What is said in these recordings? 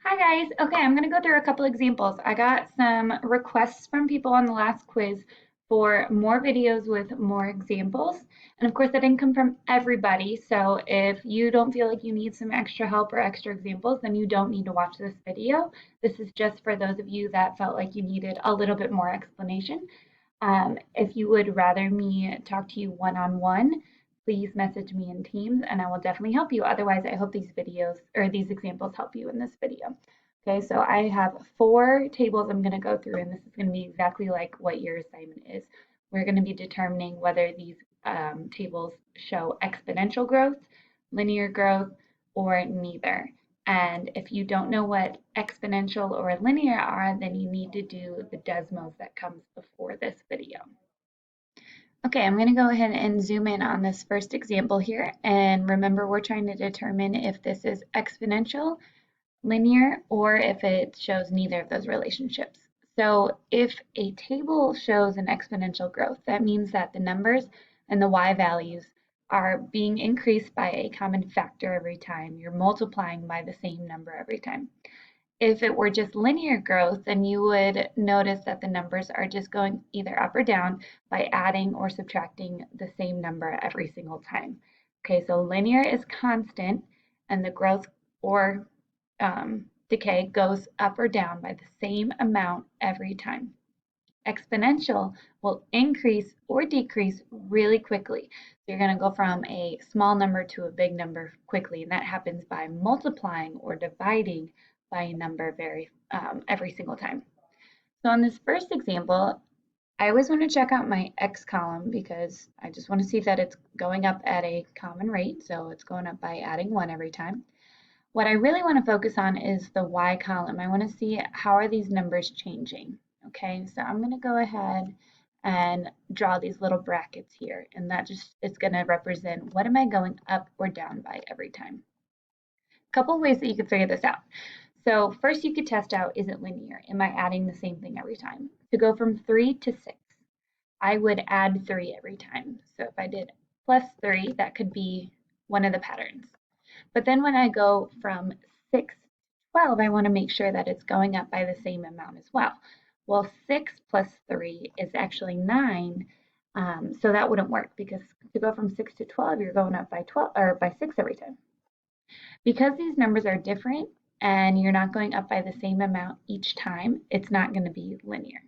Hi guys. Okay, I'm going to go through a couple examples. I got some requests from people on the last quiz for more videos with more examples. And of course, that didn't come from everybody. So if you don't feel like you need some extra help or extra examples, then you don't need to watch this video. This is just for those of you that felt like you needed a little bit more explanation. If you would rather me talk to you one-on-one, please message me in Teams and I will definitely help you. Otherwise, I hope these videos or these examples help you in this video. Okay, so I have 4 tables I'm going to go through, and this is going to be exactly like what your assignment is. We're going to be determining whether these tables show exponential growth, linear growth, or neither. And if you don't know what exponential or linear are, then you need to do the Desmos that comes before this video. Okay, I'm going to go ahead and zoom in on this first example here. And remember, we're trying to determine if this is exponential, linear, or if it shows neither of those relationships. So if a table shows an exponential growth, that means that the numbers and the y values are being increased by a common factor every time. You're multiplying by the same number every time. If it were just linear growth, then you would notice that the numbers are just going either up or down by adding or subtracting the same number every single time. Okay, so linear is constant and the growth or decay goes up or down by the same amount every time. Exponential will increase or decrease really quickly. So you're going to go from a small number to a big number quickly, and that happens by multiplying or dividing by a number every single time. So on this first example, I always want to check out my x column because I just want to see that it's going up at a common rate. So it's going up by adding 1 every time. What I really want to focus on is the y column. I want to see how are these numbers changing. Okay, so I'm going to go ahead and draw these little brackets here, and that just is going to represent what am I going up or down by every time. A couple of ways that you could figure this out. So first you could test out, is it linear? Am I adding the same thing every time? To go from 3 to 6, I would add 3 every time. So if I did plus 3, that could be one of the patterns. But then when I go from 6 to 12, I want to make sure that it's going up by the same amount as well. Well, 6 plus 3 is actually 9, so that wouldn't work because to go from 6 to 12, you're going up by 12 or by 6 every time. Because these numbers are different and you're not going up by the same amount each time, it's not going to be linear.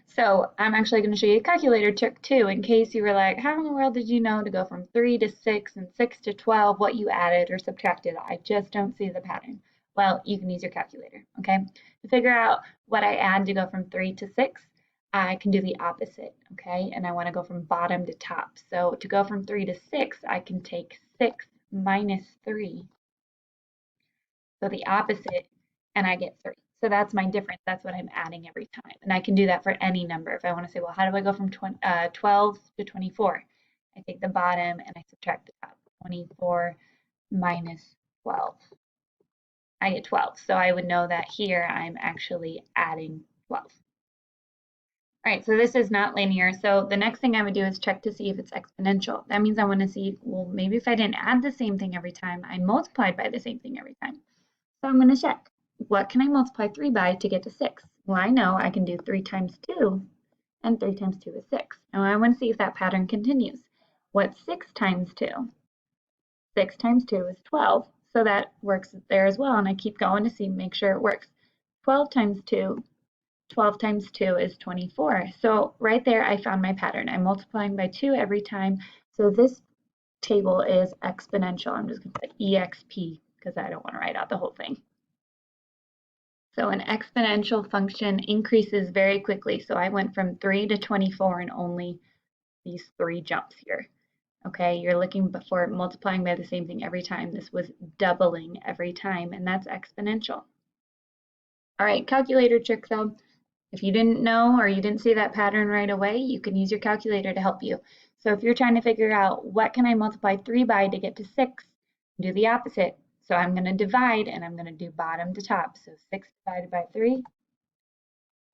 So I'm actually going to show you a calculator trick too, in case you were like, how in the world did you know to go from 3 to 6 and 6 to 12, what you added or subtracted? I just don't see the pattern. Well, you can use your calculator, okay? To figure out what I add to go from 3 to 6, I can do the opposite, okay? And I want to go from bottom to top. So to go from 3 to 6, I can take 6 minus 3, so the opposite, and I get 3. So that's my difference. That's what I'm adding every time. And I can do that for any number. If I want to say, well, how do I go from 12 to 24? I take the bottom and I subtract the top. 24 minus 12. I get 12. So I would know that here I'm actually adding 12. All right, so this is not linear. So the next thing I would do is check to see if it's exponential. That means I want to see, well, maybe if I didn't add the same thing every time, I multiplied by the same thing every time. So I'm going to check. What can I multiply 3 by to get to 6? Well, I know I can do 3 times 2, and 3 times 2 is 6. And I want to see if that pattern continues. What's 6 times 2? 6 times 2 is 12, so that works there as well, and I keep going to see, make sure it works. 12 times 2, 12 times 2 is 24. So right there I found my pattern. I'm multiplying by 2 every time, so this table is exponential. I'm just going to put EXP because I don't want to write out the whole thing. So an exponential function increases very quickly. So I went from 3 to 24 in only these 3 jumps here. Okay, you're looking for multiplying by the same thing every time. This was doubling every time, and that's exponential. All right, calculator trick though. If you didn't know or you didn't see that pattern right away, you can use your calculator to help you. So if you're trying to figure out what can I multiply 3 by to get to 6, do the opposite. So I'm going to divide and I'm going to do bottom to top. So 6 divided by 3,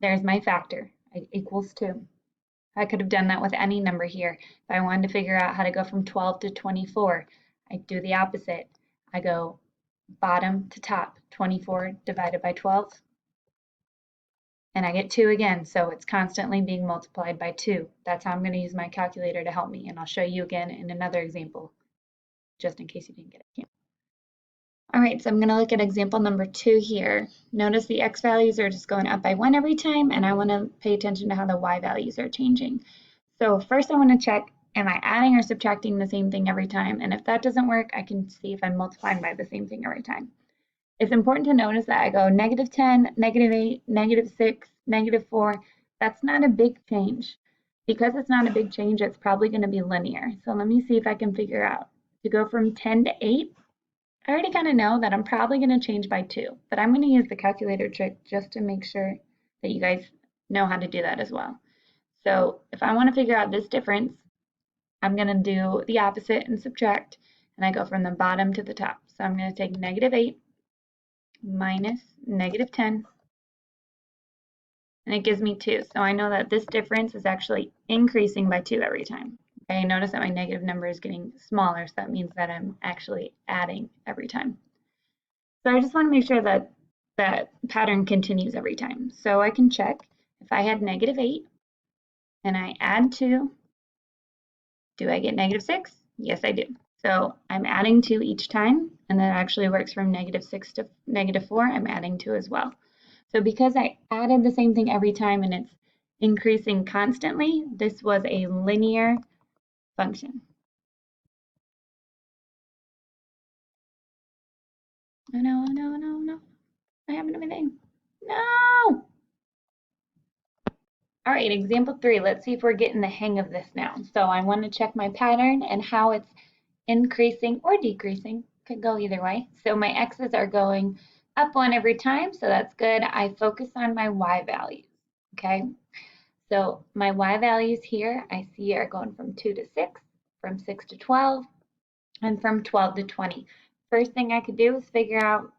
there's my factor. It equals 2. I could have done that with any number here. If I wanted to figure out how to go from 12 to 24, I do the opposite. I go bottom to top, 24 divided by 12, and I get 2 again, so it's constantly being multiplied by 2. That's how I'm going to use my calculator to help me, and I'll show you again in another example, just in case you didn't get it. All right, so I'm going to look at example number 2 here. Notice the x values are just going up by 1 every time, and I want to pay attention to how the y values are changing. So first I want to check, am I adding or subtracting the same thing every time? And if that doesn't work, I can see if I'm multiplying by the same thing every time. It's important to notice that I go -10, -8, -6, -4. That's not a big change. Because it's not a big change, it's probably going to be linear. So let me see if I can figure out. To go from 10 to 8, I already kind of know that I'm probably going to change by 2, but I'm going to use the calculator trick just to make sure that you guys know how to do that as well. So if I want to figure out this difference, I'm going to do the opposite and subtract, and I go from the bottom to the top. So I'm going to take -8 minus -10, and it gives me 2. So I know that this difference is actually increasing by 2 every time. Okay, notice that my negative number is getting smaller, so that means that I'm actually adding every time. So I just want to make sure that that pattern continues every time. So I can check if I had -8 and I add 2, do I get -6? Yes, I do. So I'm adding 2 each time, and that actually works from -6 to -4. I'm adding 2 as well. So because I added the same thing every time and it's increasing constantly, this was a linear function. Oh no, no, no, no. What happened to my thing? No! All right, example 3. Let's see if we're getting the hang of this now. So I want to check my pattern and how it's increasing or decreasing. Could go either way. So my x's are going up 1 every time, so that's good. I focus on my y values, okay? So my y values here I see are going from 2 to 6, from 6 to 12, and from 12 to 20. First thing I could do is figure out,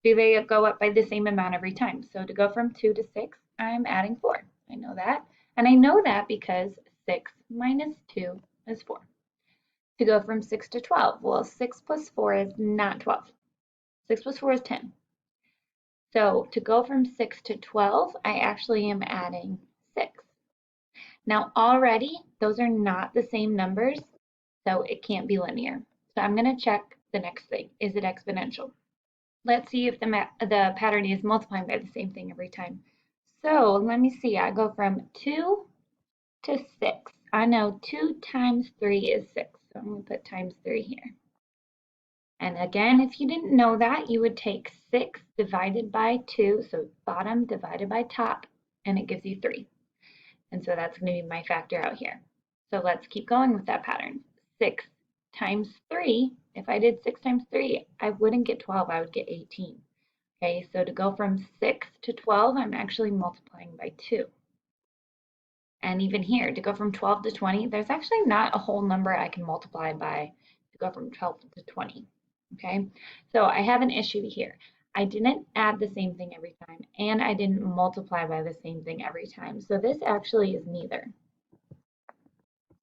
do they go up by the same amount every time? So to go from 2 to 6, I'm adding 4. I know that. And I know that because 6 minus 2 is 4. To go from 6 to 12, well, 6 plus 4 is not 12. 6 plus 4 is 10. So to go from 6 to 12, I actually am adding 6. Now already, those are not the same numbers, so it can't be linear. So I'm going to check the next thing. Is it exponential? Let's see if the pattern is multiplying by the same thing every time. So let me see. I go from 2 to 6. I know 2 times 3 is 6. So I'm going to put times 3 here. And again, if you didn't know that, you would take 6 divided by 2, so bottom divided by top, and it gives you 3. And so that's going to be my factor out here. So let's keep going with that pattern. 6 times 3, if I did 6 times 3, I wouldn't get 12, I would get 18. Okay, so to go from 6 to 12, I'm actually multiplying by 2. And even here, to go from 12 to 20, there's actually not a whole number I can multiply by to go from 12 to 20. Okay, so I have an issue here. I didn't add the same thing every time, and I didn't multiply by the same thing every time. So this actually is neither.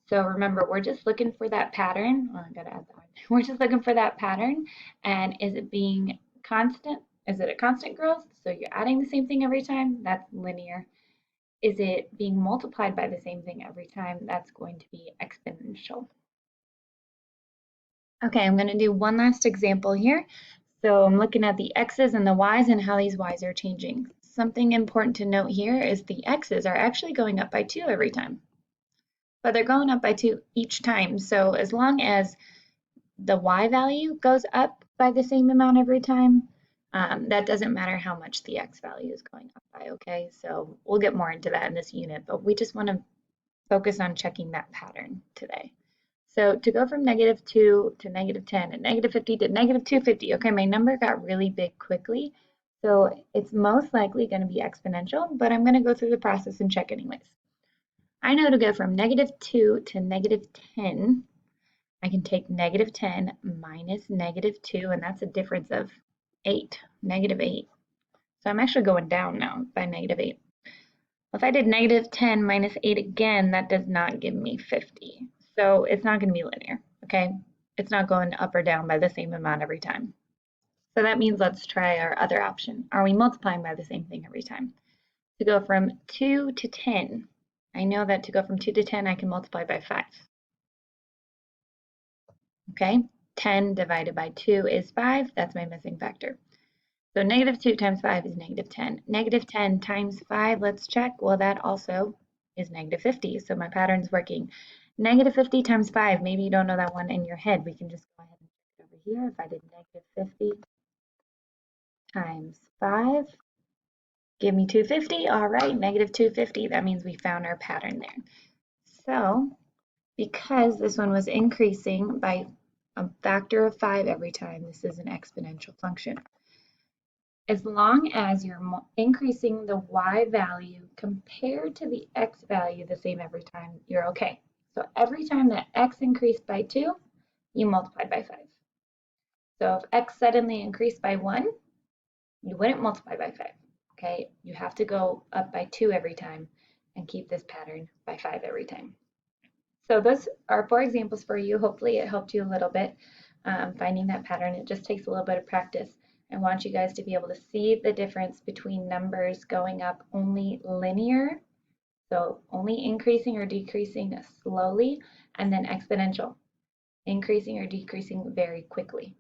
So remember, we're just looking for that pattern. Oh, I gotta add that one. We're just looking for that pattern, and is it being constant? Is it a constant growth? So you're adding the same thing every time? That's linear. Is it being multiplied by the same thing every time? That's going to be exponential. Okay, I'm going to do one last example here. So I'm looking at the x's and the y's and how these y's are changing. Something important to note here is the x's are actually going up by 2 every time. But they're going up by 2 each time. So as long as the y value goes up by the same amount every time, that doesn't matter how much the x value is going up by, okay? So we'll get more into that in this unit, but we just want to focus on checking that pattern today. So to go from -2 to -10 and -50 to -250, okay, my number got really big quickly. So it's most likely going to be exponential, but I'm going to go through the process and check anyways. I know to go from -2 to -10, I can take -10 minus -2, and that's a difference of 8, -8. So I'm actually going down now by -8. If I did negative 10 minus 8 again, that does not give me 50. So it's not going to be linear, okay? It's not going up or down by the same amount every time. So that means let's try our other option. Are we multiplying by the same thing every time? To go from 2 to 10, I know that to go from 2 to 10, I can multiply by 5. Okay, 10 divided by 2 is 5. That's my missing factor. So negative 2 times 5 is negative 10. Negative 10 times 5, let's check. Well, that also is negative 50. So my pattern's working. Negative 50 times 5, maybe you don't know that one in your head. We can just go ahead and check it over here. If I did negative 50 times 5, give me 250. All right, negative 250. That means we found our pattern there. So because this one was increasing by a factor of 5 every time, this is an exponential function. As long as you're increasing the y value compared to the x value the same every time, you're okay. So every time that x increased by 2, you multiply by 5. So if x suddenly increased by 1, you wouldn't multiply by 5. Okay, you have to go up by 2 every time and keep this pattern by 5 every time. So those are 4 examples for you. Hopefully it helped you a little bit finding that pattern. It just takes a little bit of practice. I want you guys to be able to see the difference between numbers going up only linear, so only increasing or decreasing slowly, and then exponential, increasing or decreasing very quickly.